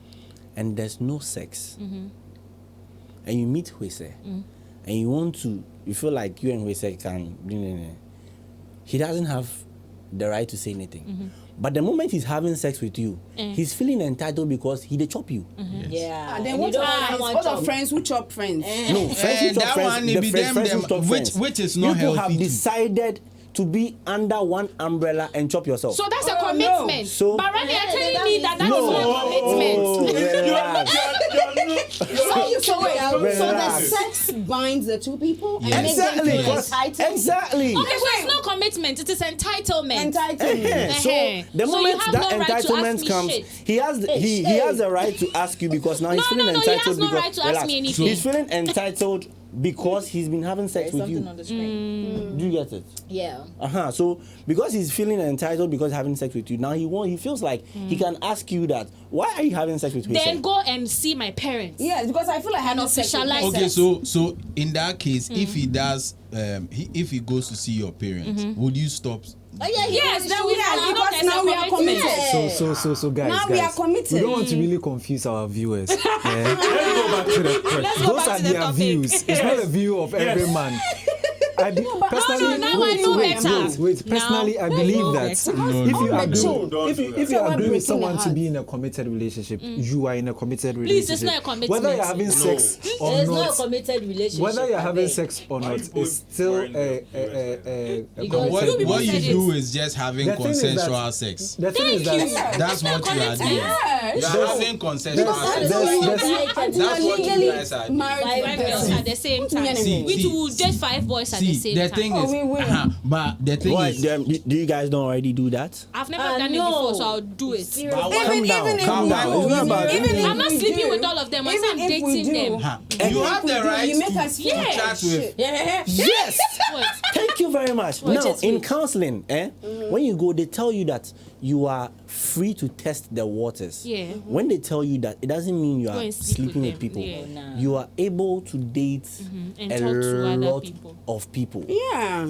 there's no sex, and you meet Huese, and you feel like you and Huese can, he doesn't have the right to say anything. But the moment he's having sex with you, he's feeling entitled because he dey chop you. yeah. Then And what you don't of want friends? someone What chop. of friends who chop friends? No, friends who chop that friends, one, the it be friends them, who chop friends. which is not you healthy have too. decided to be under one umbrella and chop yourself. So that's a Oh, commitment. So- but Randy, you're telling that me means- that that's No. not a commitment. Relax. So wait, so the Relax. sex binds the two people and Yes. makes them Exactly. feel because- entitled. Exactly. Okay, so it's not commitment, it is entitlement. Entitlement. So the So moment you have that no right to ask entitlement me comes, shit. he has the right to ask you because now he's No, feeling no, he entitled has no because right to ask relax. me anything. He's feeling entitled because he's been having sex There's with you. something on the screen. Do you get it? Yeah. So because he's feeling entitled because he's having sex with you, now he feels like he can ask you that. Why are you having sex with me? Then go and see my parents. Yes, because I feel like having sex with officialize myself. Okay, so in that case, if he does, if he goes to see your parents, would you stop Yes, then we are. You know, because there's now a we are commitment. committed. So guys, Now we are committed. we don't want to really confuse our viewers. Let's go back to the question. Let's go Those back are to the their topic. views. It's not a view of every man. Personally, now I know better. wait. Personally, I believe that if you agree, if you agree with someone to be in a committed relationship, you are in a committed relationship. Please, it's not a commitment. Whether you're having sex or There's not, no committed relationship. whether you're I having beg. sex or not, Why it's still wearing a Because committed people What you said do is just having The thing is that- consensual sex. The thing is that That's what you are doing. You are having consensual sex. That's what you guys are doing. Five girls at the same time. See, We two just 5 boys at the See, same the time. thing is, but the thing Why? is, Do you guys don't already do that? I've never done it before, so I'll do it. Calm down. Calm down. It's not about I'm not sleeping with all of them. I'm not dating them. you have the right you make us to feel Yeah. chat with. Yes. What? Thank you very much. What Now, is in it? counseling, when you go, they tell you that you are free to test the waters. Yeah. When they tell you that, it doesn't mean you Go are and sleep sleeping with with them. people. Yeah. Nah. You are able to date And a talk to other lot people. of people. Yeah.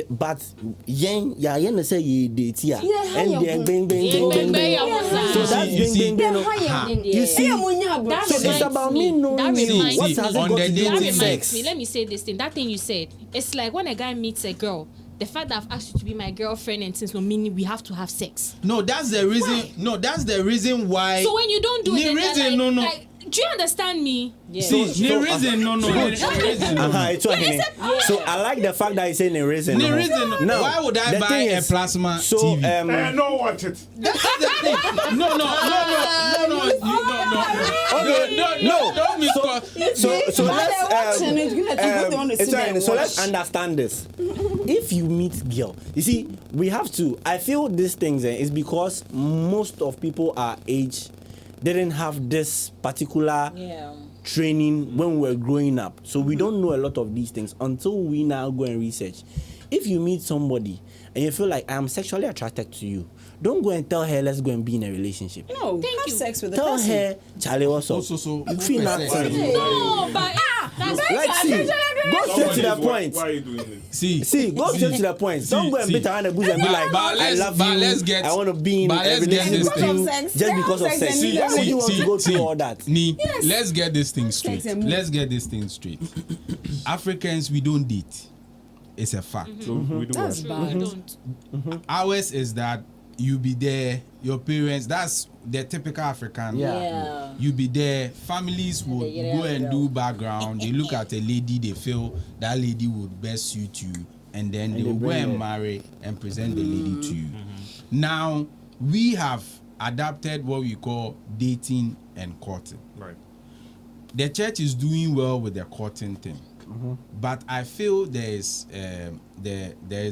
But yen say you date here. Yeah, And how then you- bang bang Yeah, bang bang, bang bang, bang. yeah. So that's You bang see- bang bang. You see, That so it's reminds about me. me knowing That you. reminds What me. has it On got the to do dating That with reminds sex? me. Let me say this thing. That thing you said. It's like when a guy meets a girl. The fact that I've asked you to be my girlfriend and since no meaning we have to have sex. No, that's the reason. No, that's the reason why. So when you don't do The it, then reason, they're like, no, no. like, do you understand me? Yeah. See, the reason, no. The reason, no. It's what he- So I like the fact that he's saying the reason. The reason. Now, Why would I the buy thing a is- plasma So TV? I don't want it. That's the thing. No. Don't miscall. So let's it's fine. so let's understand this. If you meet girl, you see, we have to. I feel these things is because most of people our age didn't have this particular training when we were growing up, so we don't know a lot of these things until we now go and research. If you meet somebody and you feel like I am sexually attracted to you, don't go and tell her let's go and be in a relationship. No, Thank have you. sex with the Tell person. her, Charlie, what's up? So You feel who nothing. No, but that's Like, see, go straight to the point. Why are you doing this? See, Go straight to the point. Don't go and beat around the bush and be like, I love you. let's get. I want to be in but a let's get relationship this with you thing. Sex. just because of Sex sex. and Why would you want to go through all that? Let's get this thing straight. Sex and Let's get this thing straight. Africans, we don't date. It's a fact. We do That's what? bad. don't. Ours is that you be there, your parents, that's the typical African. Yeah. You be there, families would go and do background. They look at a lady, they feel that lady would best suit you, and then they will go bring and it. marry and present the lady to you. Now, we have adapted what we call dating and courting. Right. The church is doing well with the courting thing, but I feel there is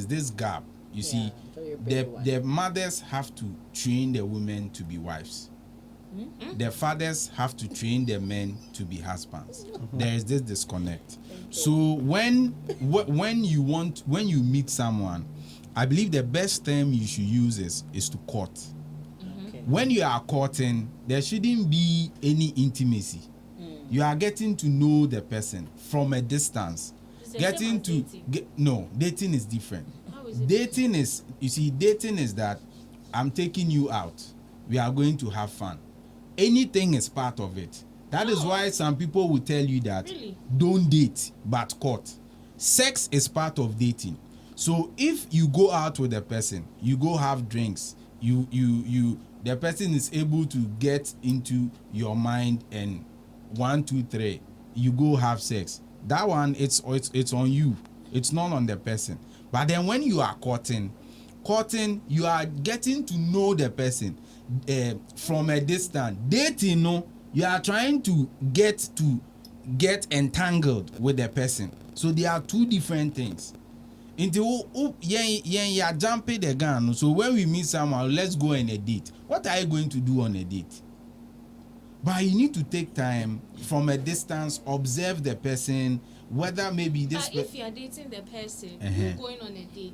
this gap. You see, very big one. the mothers have to train the women to be wives. The fathers have to train the men to be husbands. There is this disconnect. So when you meet someone, I believe the best term you should use is to court. When you are courting, there shouldn't be any intimacy. You are getting to know the person from a distance. It's the Getting same to as no, dating is different. How is it? Dating is that I'm taking you out. We are going to have fun. Anything is part of it. That is why some people will tell you that Really? don't date but court. Sex is part of dating. So if you go out with a person, you go have drinks, the person is able to get into your mind, and 1, 2, 3, you go have sex. That one, it's on you. It's not on the person. But then when you are courting, you are getting to know the person from a distance. Dating, no, you are trying to get entangled with the person. So there are two different things. Yeah, jumping the gun. So when we meet someone, let's go on a date. What are you going to do on a date? But you need to take time from a distance, observe the person, whether maybe this. But if you are dating the person, you're going on a date.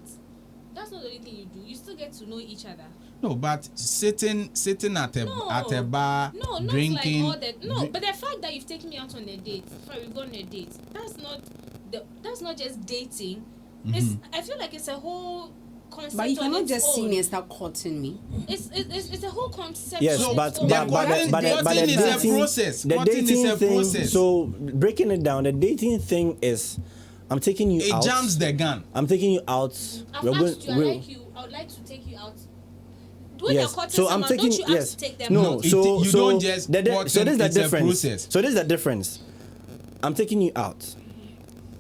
That's not the only thing you do. You still get to know each other. No, but sitting at a bar, No, not drinking. like all that. No, but the fact that you've taken me out on a date, sorry, we've gone on a date. That's not just dating. It's, I feel like it's a whole concept. But you on cannot its just see own. me and start courting me. It's a whole concept. Yes, on but its own. but the Courting is a dating, process. the Courting dating is a thing. process. So breaking it down, the dating thing is, I'm taking you It out. jumps the gun. I'm taking you out. I've We're asked you, we're- I would like to take you out. When Yes. you're courting So I'm someone, taking don't you yes. ask to take them No. out? So You so don't just court so this is the it's a difference. process. So this is the difference. I'm taking you out.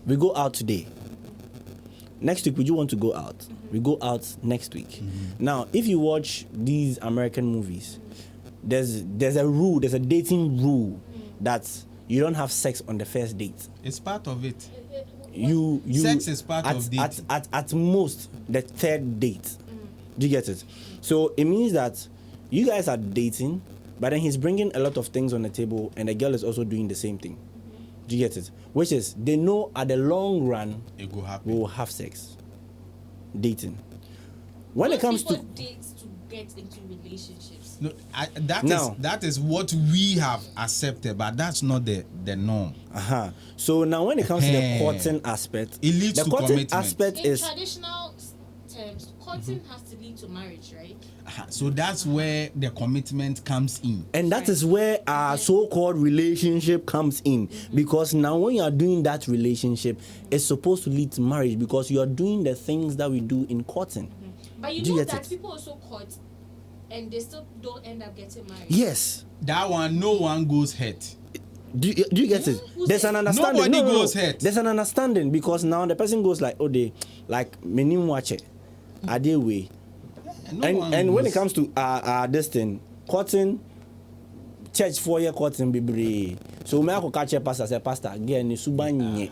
We go out today. Next week, would you want to go out? We go out next week. Now, if you watch these American movies, there's a rule, there's a dating rule that you don't have sex on the first date. It's part of it. You Sex is part at, of dating. At most the third date. Do you get it? So it means that you guys are dating, but then he's bringing a lot of things on the table, and the girl is also doing the same thing. Do you get it? Which is, they know at the long run It will we happen. will have sex. Dating. When it comes to Most people date to get into relationships. No, Now- that is what we have accepted, but that's not the norm. so now when it comes to the Eh. courting aspect, It leads the to courting commitment. aspect In is traditional terms, courting has to lead to marriage, right? So that's where the commitment comes in. and that is where our so-called relationship comes in, because now when you are doing that relationship, it's supposed to lead to marriage, because you are doing the things that we do in courting. But you Do you know get that it? people also court and they still don't end up getting married. Yes. That one, no one goes hurt. Do you get it? Who There's said- an understanding. Nobody No. goes hurt. There's an understanding, because now the person goes like, oh, they like menim watch it. Are they way? No one And when goes- it comes to this thing, courting, church 4-year courting be so me I catch a pastor, say pastor, girl ni suba nye.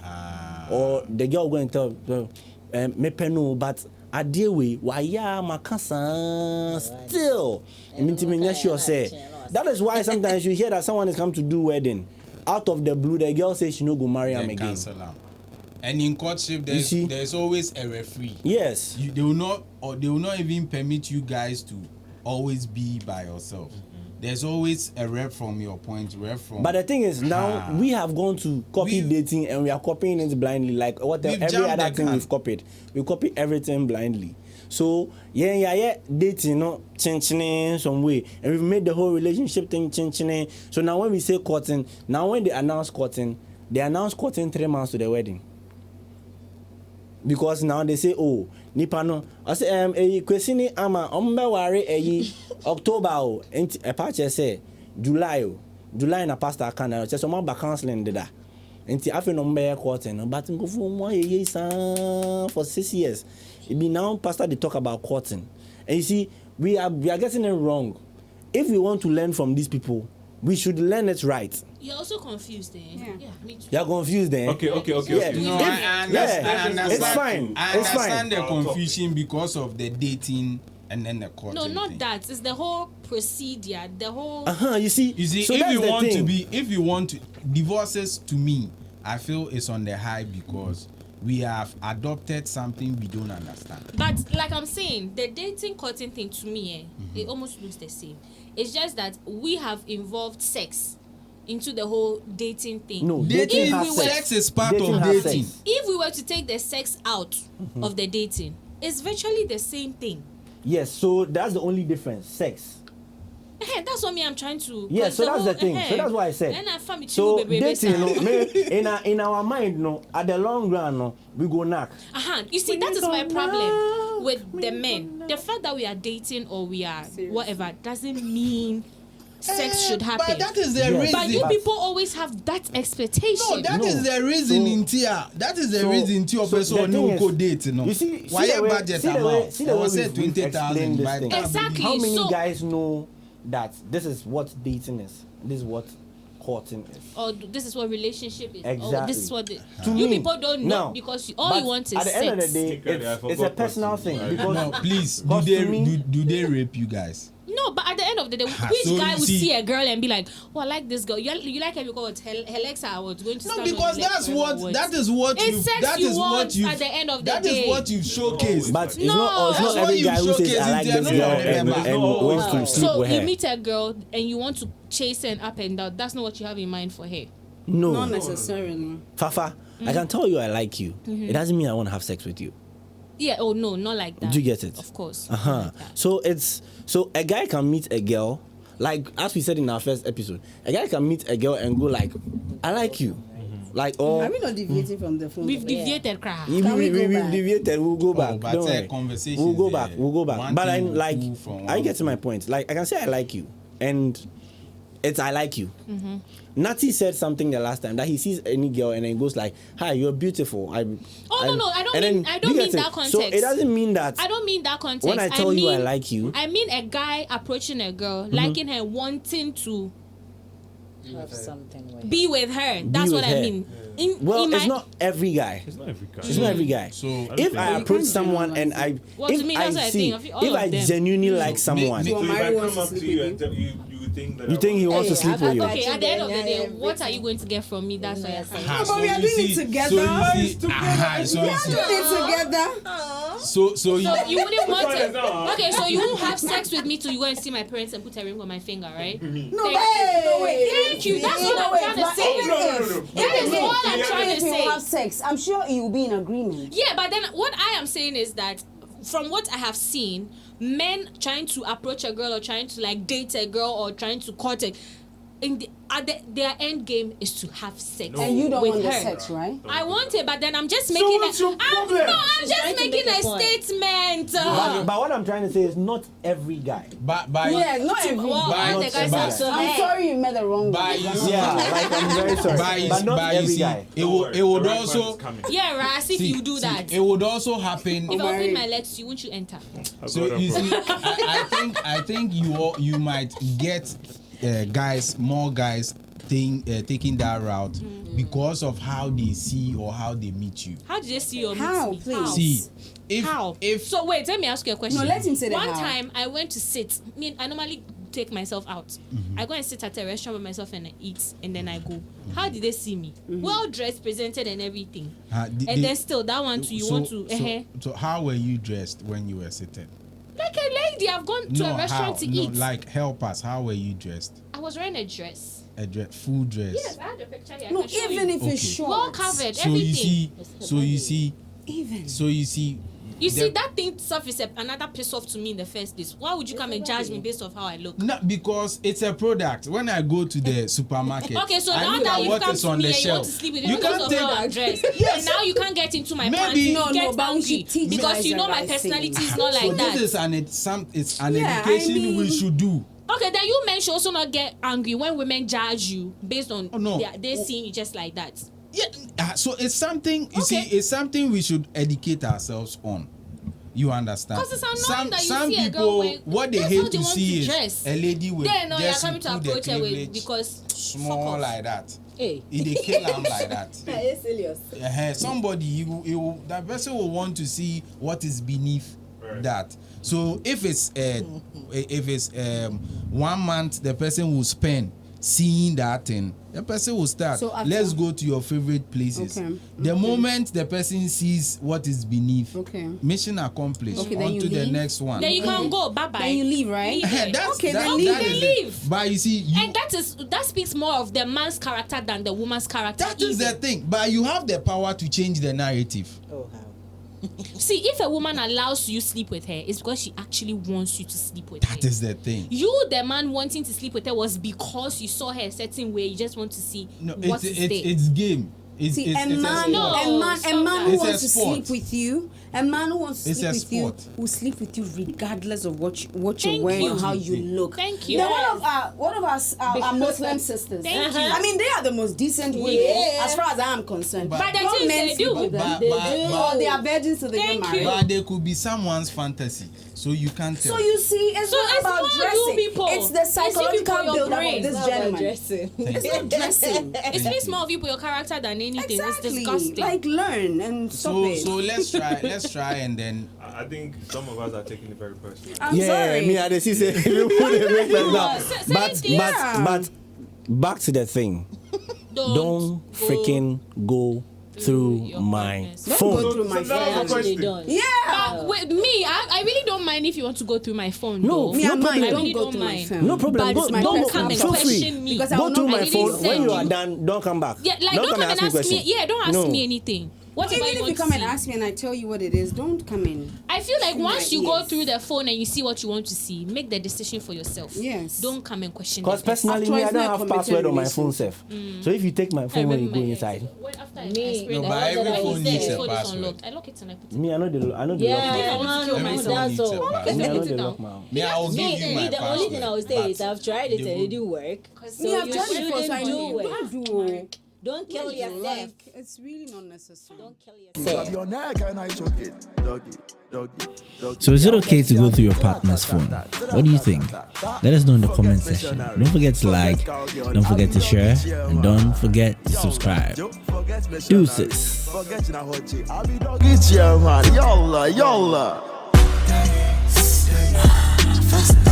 Or the girl going to tell me peno, but a deal way waya makasa still. I mean to me sure say. That is why sometimes you hear that someone is come to do wedding. Out of the blue, the girl says she no go marry him Then again. cancel am. And in courtship, see? there's always a referee. Yes. They will not even permit you guys to always be by yourself. There's always a rep from your point, rep from. But the thing is, now we have gone to copy dating, and we are copying it blindly. Like every jumped other the thing gun. we've copied, we copy everything blindly. So yeah, dating, no, chin some way, and we've made the whole relationship thing chin. So now when we say courting, now when they announce courting 3 months to the wedding. Because now they say, oh, nipa no, I say kwesini ama ombe ware October o, enti a patch say July na pastor can na just some ba counseling deda. Enti afi no mbe courting no, but go for 1 year for 6 years. It be now pastor they talk about courting. And you see, we are getting it wrong. If we want to learn from these people, we should learn it right. You're also confused, eh? Yeah, me too. You're confused then. Okay. Yeah. No, If- I understand. It's fine. I It's fine. understand the confusion because of the dating and then the courting. No, not thing. that. It's the whole procedure, the whole. You see, You see, so if that's you the want thing. if you want to, divorces to me, I feel it's on the high because we have adopted something we don't understand. But like I'm saying, the dating courting thing to me, it almost looks the same. It's just that we have involved sex into the whole dating thing. No, Dating has sex is part Dating of has dating. sex. If we were to take the sex out of the dating, it's virtually the same thing. Yes, so that's the only difference. Sex. That's what I'm trying to. Yes, 'cause so that's whole- the thing. So that's why I said. And I found it So too, baby, dating, baby, in our mind, no, at the long run, no, we go knock. You see, that is my problem with the men. The fact that we are dating or we are whatever doesn't mean sex should happen. But that is the Yes. reason. But you people always have that expectation. No, that No. is the reason So- in Tia. That is the so- reason Tia so person the no thing go is, date. No. You see Why the way- budget see the way- amount? see the I way was say we've 20,000. explained this by thing. the time- Exactly. How many So- guys know that this is what dating is? This is what courting is? Or this is what relationship is. Or Exactly. this is what the, To you me, people don't know now, because all but you want is at the sex. end of the day, Okay, I it's a forgot personal what thing you- because No, please. Because to me- Do they rape you guys? No, but at the end of the day, which So guy you would see- see a girl and be like, "Oh, I like this girl. You like her because her legs are what going to No, stand on because your legs that's forever what onwards." that is what It's you sex that you is want what you at the end of the that is day. what you showcase. But it's No, not that's every what you guy who says showcase I like in this their girl no, and no, wants to no. sleep So with you her. meet a girl and you want to chase her up and down. That's not what you have in mind for her. No, Not necessarily. Fafa, I can tell you I like you. It doesn't mean I want to have sex with you. Yeah. Oh no, not like that. Do you get it? Of course. Uh-huh. Not like that. So a guy can meet a girl, like as we said in our first episode, a guy can meet a girl and go like, I like you. Like, or Are we not deviating from the phone? We've deviated, crowd. we go back? deviated, we'll go back. but Don't worry. conversation. We'll go back. But I One like, thing from I one get to my point. Like, I can say I like you, and it's I like you. Nati said something the last time that he sees any girl and then goes like, "Hi, you're beautiful." No, I don't and mean then I don't you mean get it. that context. So it doesn't mean that. I don't mean that context. When I tell you I like you, I mean a guy approaching a girl, liking her, wanting to Have something with be with her. That's with what I her. mean. well, in it's my- not every guy. It's not every guy. It's not every guy. So If I you approach can't someone and I, Well, to if me, I that's what I see, think of all if of I them. genuinely like someone, me- So if Mary I wants come to up to sleep you with and tell you, you would think that you think he wants to Hey, sleep with you? Okay, at the end of the day, Yeah, what are you going to get from me? That's what I'm saying. No, but we are doing it together. So you see, so We you are see, doing it together. so So you wouldn't want Which one is it. that? Okay, so you won't have sex with me till you go and see my parents and put a ring on my finger, right? No, Thank no, wait. Thank you. That's what I'm trying to say. No. That is all I'm trying to If you say. have sex, I'm sure you will be in agreement. Yeah, but then what I am saying is that from what I have seen, men trying to approach a girl or trying to like date a girl or trying to court a their end game is to have sex No. And you don't with want the her. sex, right? I want it, but then I'm just making what's your problem? I'm She's just trying to making make a a point. statement. But what I'm trying to say is not every guy. but Yeah, not every. Well, all the guys But- are so I'm sorry you met the wrong But guy. you You're see- not- Yeah, like I'm very sorry, but not but you every see, guy. it would The right also man is coming. yeah, right. If you do that, it would also happen. if I Omari. open my legs to you, won't you enter? So you see, I think you might get more guys taking that route because of how they see or how they meet you. How did they see or meet How, me? please? How? See, if So wait, let me ask you a question. No, let him say the One how. time I went to sit. I normally take myself out. I go and sit at a restaurant by myself and I eat, and then I go. How did they see me? Well dressed, presented, and everything. And then still that one too. You want to? So how were you dressed when you were sitting? Like a lady. I've gone to a restaurant to eat. Like help us. How were you dressed? I was wearing a dress. Full dress. Yes, I had a picture here. I No, can show even you. if it's Okay. short. Well covered, So everything. you see, Even. You see, the- that thing itself is another piss off to me in the first place. Why would you come and judge me based off how I look? No, because it's a product. When I go to the supermarket, Okay, so I now look that at you what come is to on me the and you want shelf. to sleep with me You because can't of take how that. I'm dressed, Yes. and now you can't get into my Maybe- pants, you No, get but we angry should teach because guys you know the my right personality thing. is not So like that. this is an Yeah, I education we mean- should do. Okay, then you men should also not get angry when women judge you based on Oh, no. they seeing you just like that. Yeah, so it's something you see. Okay. It's something we should educate ourselves on. You understand? 'Cause it's annoying that you some see a people girl wearing- what they that's hate how they to want see to is dress. a lady with Then no, you're just coming to put the approach her with cleavage because small fuck off. like that. Hey. If they kill them like that. serious. Somebody that person will want to see what is beneath Right. that. So if it's 1 month the person will spend seeing that thing, the person will start. So after- let's go to your favorite places. Okay. The moment the person sees what is beneath, Okay. mission accomplished. Okay, then on you to the leave? next one. Then you can go. Bye bye. Then you leave, right? Okay, then leave. that Then is leave. it. But you see, And that speaks more of the man's character than the woman's character. that is the even. thing. But you have the power to change the narrative. Oh, how? See, if a woman allows you sleep with her, it's because she actually wants you to sleep with her. That is the thing. You, the man wanting to sleep with her, was because you saw her a certain way. You just want to see what is there. It's game. See, a man, sport. No, a stop man that. who It's a wants to sport. sleep with you, a man who wants to It's sleep a with you, sport. will sleep with you regardless of what you're Thank wearing you. or how you look. Thank you. Now, one of our Muslim sisters. Thank you. I mean, they are the most decent women, Yeah. as far as I am concerned. But the Don't things men they sleep do. with them. But- They but- do. but- Or they are virgins, so they Thank get married. you. But there could be someone's fantasy, so you can't tell. So you see, it's So not it's about not you dressing. people. It's the It's you people, psychological your build-up brain. of this It's not about gentleman. dressing. It's not dressing. It speaks more of you for your character than anything. Exactly. It's disgusting. Like learn and stop so it. so let's try and then I think some of us are taking it very personally. I'm Yeah, sorry. me I see say you put it right No, now. say But it, yeah. but back to the thing. Don't go freaking go through your my partner's- Don't phone. go through my So that was phone. the Actually question. don't. Yeah. But with me, I really don't mind if you want to go through my phone. No, though. Me and mine problem. don't I really go don't through my mind. phone. No problem. But Go, my don't go, come and feel free. question me. Because I Go will through not- my I didn't phone. When send you are you. done, don't come back. Yeah, like don't come and me ask me. questions. Yeah, don't ask No. me anything. Whatever Even you if want you come to and see. ask me and I tell you what it is, don't come in. I feel like Through once my you go ears. through the phone and you see what you want to see, make the decision for yourself. Yes. Don't come and question. Because the personally, After me, it's I don't not a have password on my committed phone safe. So if you take my phone when you go inside, After Me- explained No, that, but every I phone said needs his a phone is password. unlocked. I lock it and I put it. me, I know the lock my Yeah, I want to kill no, myself. that's all. me, I know the lock my own. Me, I will give you my The only thing I would say is password, I've tried it they and will- it didn't work. So Me, I've you tried it before, so I shouldn't know. do it. Don't do. Don't kill yourself. Like, it's really not necessary. Don't kill yourself. Your neck and I choke it. Doggy, doggy, doggy. So is it okay to go through your partner's phone? What do you think? Let us know in the comment section. Don't forget to like, don't forget to share, and don't forget to subscribe. Deuces. Forget na hochi. I'll be doggy chairman. Yalla, yalla. Fast